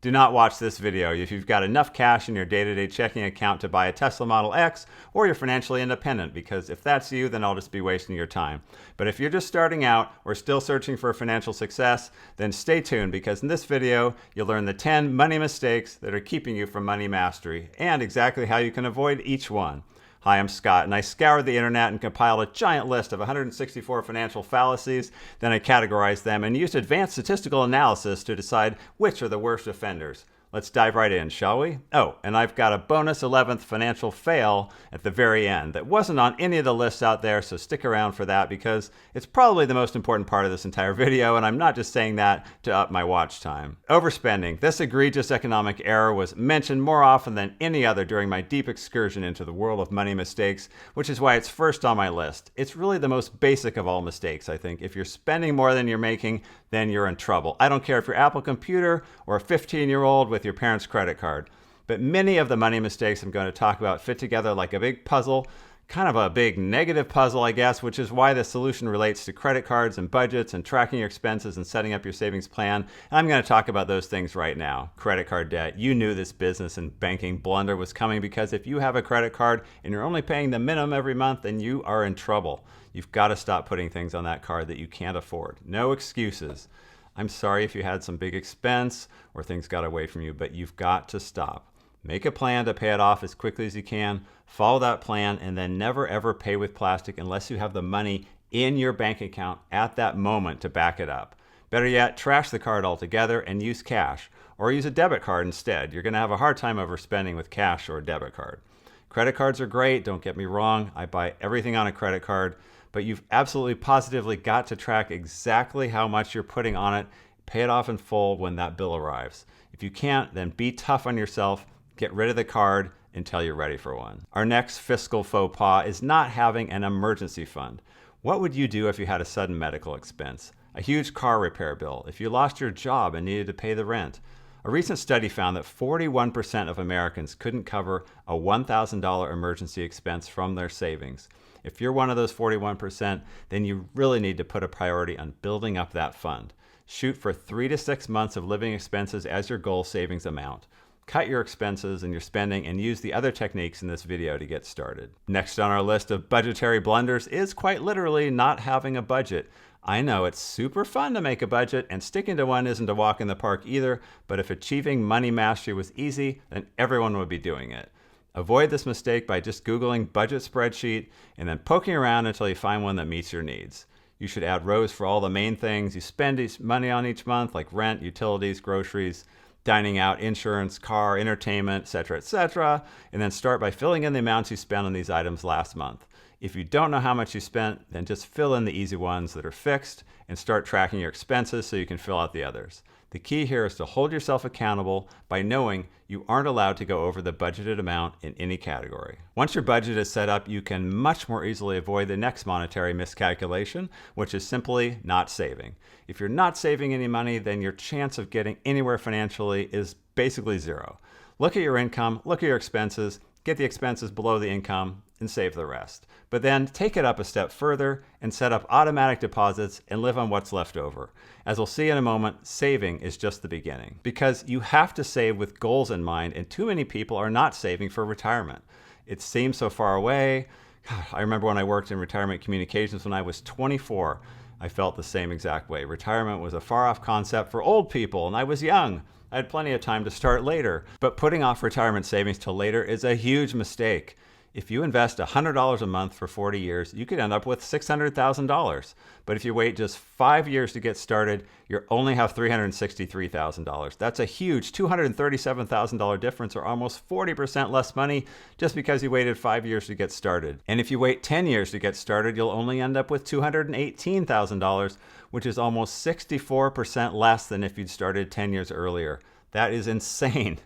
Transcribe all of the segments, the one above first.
Do not watch this video if you've got enough cash in your day-to-day checking account to buy a Tesla Model X or you're financially independent, because if that's you, then I'll just be wasting your time. But if you're just starting out or still searching for financial success, then stay tuned, because in this video, you'll learn the 10 money mistakes that are keeping you from money mastery and exactly how you can avoid each one. Hi, I'm Scott, and I scoured the internet and compiled a giant list of 164 financial fallacies. Then I categorized them and used advanced statistical analysis to decide which are the worst offenders. Let's dive right in, shall we? Oh, and I've got a bonus 11th financial fail at the very end that wasn't on any of the lists out there, so stick around for that, because it's probably the most important part of this entire video, and I'm not just saying that to up my watch time. Overspending. This egregious economic error was mentioned more often than any other during my deep excursion into the world of money mistakes, which is why it's first on my list. It's really the most basic of all mistakes, I think. If you're spending more than you're making, then you're in trouble. I don't care if you're Apple Computer or a 15-year-old with your parents' credit card. But many of the money mistakes I'm going to talk about fit together like a big puzzle, kind of a big negative puzzle, I guess, which is why the solution relates to credit cards and budgets and tracking your expenses and setting up your savings plan. And I'm going to talk about those things right now. Credit card debt. You knew this business and banking blunder was coming, because if you have a credit card and you're only paying the minimum every month, then you are in trouble. You've got to stop putting things on that card that you can't afford. No excuses. I'm sorry if you had some big expense or things got away from you, but you've got to stop. Make a plan to pay it off as quickly as you can. Follow that plan, and then never ever pay with plastic unless you have the money in your bank account at that moment to back it up. Better yet, trash the card altogether and use cash, or use a debit card instead. You're going to have a hard time overspending with cash or a debit card. Credit cards are great, don't get me wrong. I buy everything on a credit card, but you've absolutely positively got to track exactly how much you're putting on it. Pay it off in full when that bill arrives. If you can't, then be tough on yourself. Get rid of the card until you're ready for one. Our next fiscal faux pas is not having an emergency fund. What would you do if you had a sudden medical expense? A huge car repair bill? If you lost your job and needed to pay the rent? A recent study found that 41% of Americans couldn't cover a $1,000 emergency expense from their savings. If you're one of those 41%, then you really need to put a priority on building up that fund. Shoot for 3 to 6 months of living expenses as your goal savings amount. Cut your expenses and your spending and use the other techniques in this video to get started. Next on our list of budgetary blunders is quite literally not having a budget. I know it's super fun to make a budget, and sticking to one isn't a walk in the park either, but if achieving money mastery was easy, then everyone would be doing it. Avoid this mistake by just Googling budget spreadsheet and then poking around until you find one that meets your needs. You should add rows for all the main things you spend money on each month, like rent, utilities, groceries, dining out, insurance, car, entertainment, etc., and then start by filling in the amounts you spent on these items last month. If you don't know how much you spent, then just fill in the easy ones that are fixed and start tracking your expenses so you can fill out the others. The key here is to hold yourself accountable by knowing you aren't allowed to go over the budgeted amount in any category. Once your budget is set up, you can much more easily avoid the next monetary miscalculation, which is simply not saving. If you're not saving any money, then your chance of getting anywhere financially is basically zero. Look at your income, look at your expenses, get the expenses below the income, and save the rest. But then take it up a step further and set up automatic deposits and live on what's left over. As we'll see in a moment, saving is just the beginning, because you have to save with goals in mind, and too many people are not saving for retirement. It seems so far away. God, I remember when I worked in retirement communications when I was 24. I felt the same exact way. Retirement was a far-off concept for old people, and I was young. I had plenty of time to start later. But putting off retirement savings till later is a huge mistake. If you invest $100 a month for 40 years, you could end up with $600,000. But if you wait just 5 years to get started, you only have $363,000. That's a huge $237,000 difference, or almost 40% less money, just because you waited 5 years to get started. And if you wait 10 years to get started, you'll only end up with $218,000, which is almost 64% less than if you'd started 10 years earlier. That is insane.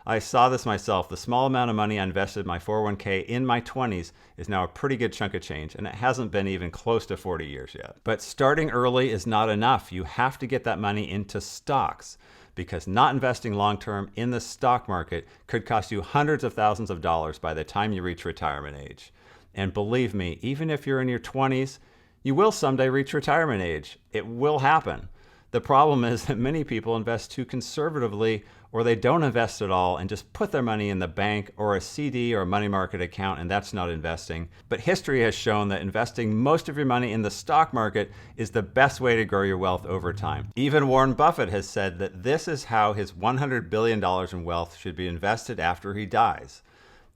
I saw this myself. The small amount of money I invested in my 401k in my 20s is now a pretty good chunk of change, and it hasn't been even close to 40 years yet. But starting early is not enough. You have to get that money into stocks, because not investing long-term in the stock market could cost you hundreds of thousands of dollars by the time you reach retirement age. And believe me, even if you're in your 20s, you will someday reach retirement age. It will happen. The problem is that many people invest too conservatively, or they don't invest at all and just put their money in the bank or a CD or a money market account, and that's not investing. But history has shown that investing most of your money in the stock market is the best way to grow your wealth over time. Even Warren Buffett has said that this is how his $100 billion in wealth should be invested after he dies.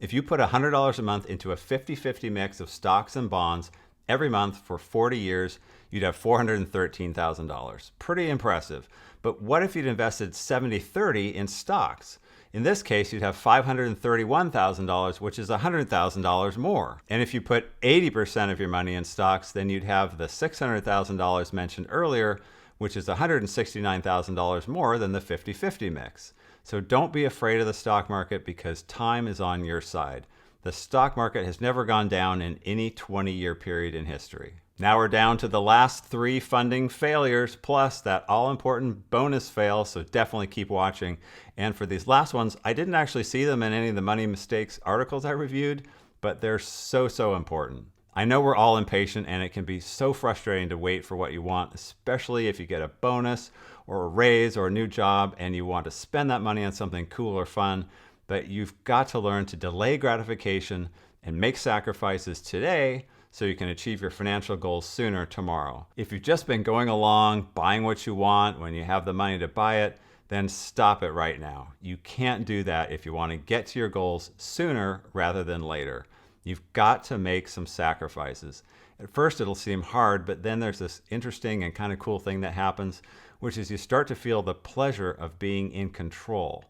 If you put $100 a month into a 50-50 mix of stocks and bonds every month for 40 years, you'd have $413,000. Pretty impressive. But what if you'd invested 70-30 in stocks? In this case, you'd have $531,000, which is $100,000 more. And if you put 80% of your money in stocks, then you'd have the $600,000 mentioned earlier, which is $169,000 more than the 50-50 mix. So don't be afraid of the stock market because time is on your side. The stock market has never gone down in any 20-year period in history. Now we're down to the last 3 funding failures, plus that all-important bonus fail, so definitely keep watching. And for these last ones, I didn't actually see them in any of the money mistakes articles I reviewed, but they're so important. I know we're all impatient and it can be so frustrating to wait for what you want, especially if you get a bonus or a raise or a new job and you want to spend that money on something cool or fun. But you've got to learn to delay gratification and make sacrifices today so you can achieve your financial goals sooner tomorrow. If you've just been going along, buying what you want when you have the money to buy it, then stop it right now. You can't do that if you want to get to your goals sooner rather than later. You've got to make some sacrifices. At first it'll seem hard, but then there's this interesting and kind of cool thing that happens, which is you start to feel the pleasure of being in control.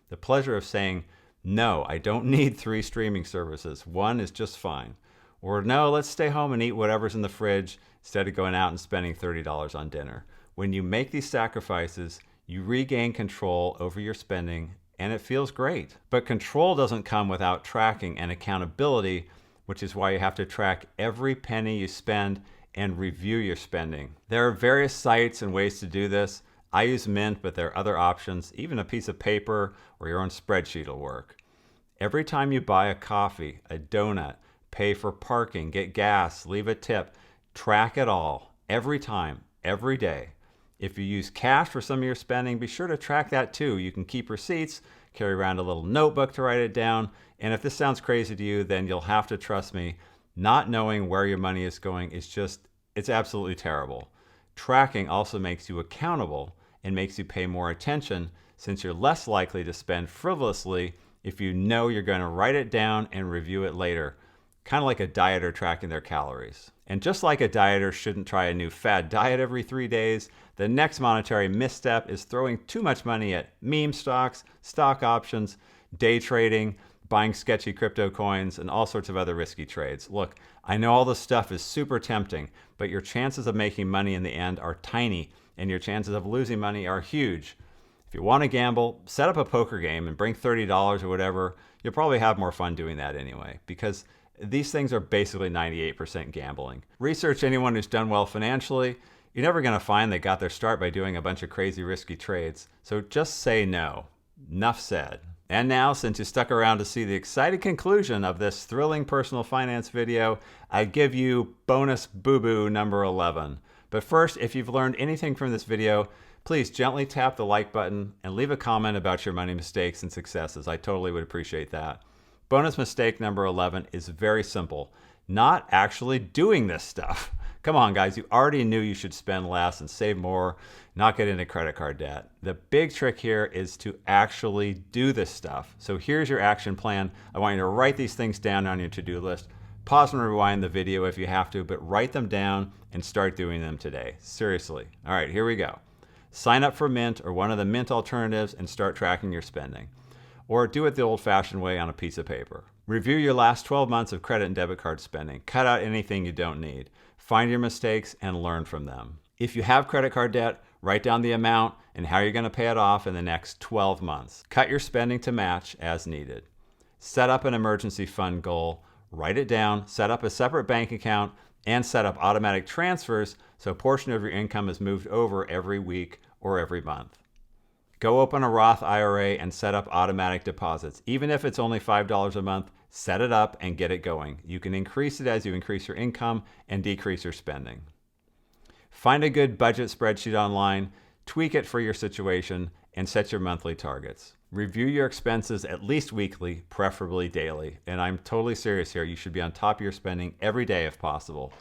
The pleasure of saying, no, I don't need 3 streaming services. 1 is just fine. Or no, let's stay home and eat whatever's in the fridge instead of going out and spending $30 on dinner. When you make these sacrifices, you regain control over your spending and it feels great. But control doesn't come without tracking and accountability, which is why you have to track every penny you spend and review your spending. There are various sites and ways to do this. I use Mint, but there are other options. Even a piece of paper or your own spreadsheet will work. Every time you buy a coffee, a donut, pay for parking, get gas, leave a tip, track it all, every time, every day. If you use cash for some of your spending, be sure to track that too. You can keep receipts, carry around a little notebook to write it down, and if this sounds crazy to you, then you'll have to trust me. Not knowing where your money is going is it's absolutely terrible. Tracking also makes you accountable and makes you pay more attention since you're less likely to spend frivolously if you know you're going to write it down and review it later. Kind of like a dieter tracking their calories. And just like a dieter shouldn't try a new fad diet every 3 days, the next monetary misstep is throwing too much money at meme stocks, stock options, day trading, buying sketchy crypto coins, and all sorts of other risky trades. Look, I know all this stuff is super tempting, but your chances of making money in the end are tiny, and your chances of losing money are huge. If you want to gamble, set up a poker game and bring $30 or whatever. You'll probably have more fun doing that anyway, because these things are basically 98% gambling. Research anyone who's done well financially. You're never going to find they got their start by doing a bunch of crazy risky trades. So just say no. Enough said. And now, since you stuck around to see the exciting conclusion of this thrilling personal finance video, I give you bonus boo-boo number 11. But first, if you've learned anything from this video, please gently tap the like button and leave a comment about your money mistakes and successes. I totally would appreciate that. Bonus mistake number 11 is very simple. Not actually doing this stuff. Come on, guys, you already knew you should spend less and save more, not get into credit card debt. The big trick here is to actually do this stuff. So here's your action plan. I want you to write these things down on your to-do list. Pause and rewind the video if you have to, but write them down and start doing them today. Seriously. All right, here we go. Sign up for Mint or one of the Mint alternatives and start tracking your spending. Or do it the old-fashioned way on a piece of paper. Review your last 12 months of credit and debit card spending. Cut out anything you don't need. Find your mistakes and learn from them. If you have credit card debt, write down the amount and how you're going to pay it off in the next 12 months. Cut your spending to match as needed. Set up an emergency fund goal. Write it down. Set up a separate bank account and set up automatic transfers so a portion of your income is moved over every week or every month. Go open a Roth IRA and set up automatic deposits. Even if it's only $5 a month, set it up and get it going. You can increase it as you increase your income and decrease your spending. Find a good budget spreadsheet online. tweak it for your situation, and set your monthly targets. Review your expenses at least weekly, preferably daily. And I'm totally serious here. You should be on top of your spending every day if possible.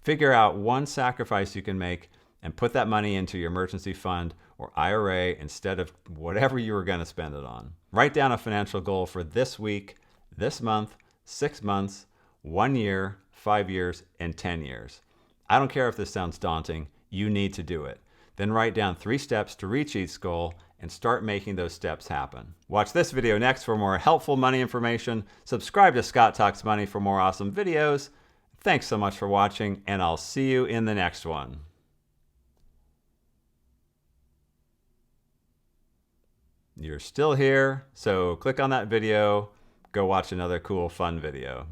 Figure out one sacrifice you can make and put that money into your emergency fund or IRA instead of whatever you were going to spend it on. Write down a financial goal for this week, this month, 6 months, 1 year, 5 years, and 10 years. I don't care if this sounds daunting, you need to do it. Then write down 3 steps to reach each goal and start making those steps happen. Watch this video next for more helpful money information. Subscribe to Scott Talks Money for more awesome videos. Thanks so much for watching, and I'll see you in the next one. You're still here, so click on that video, go watch another cool, fun video.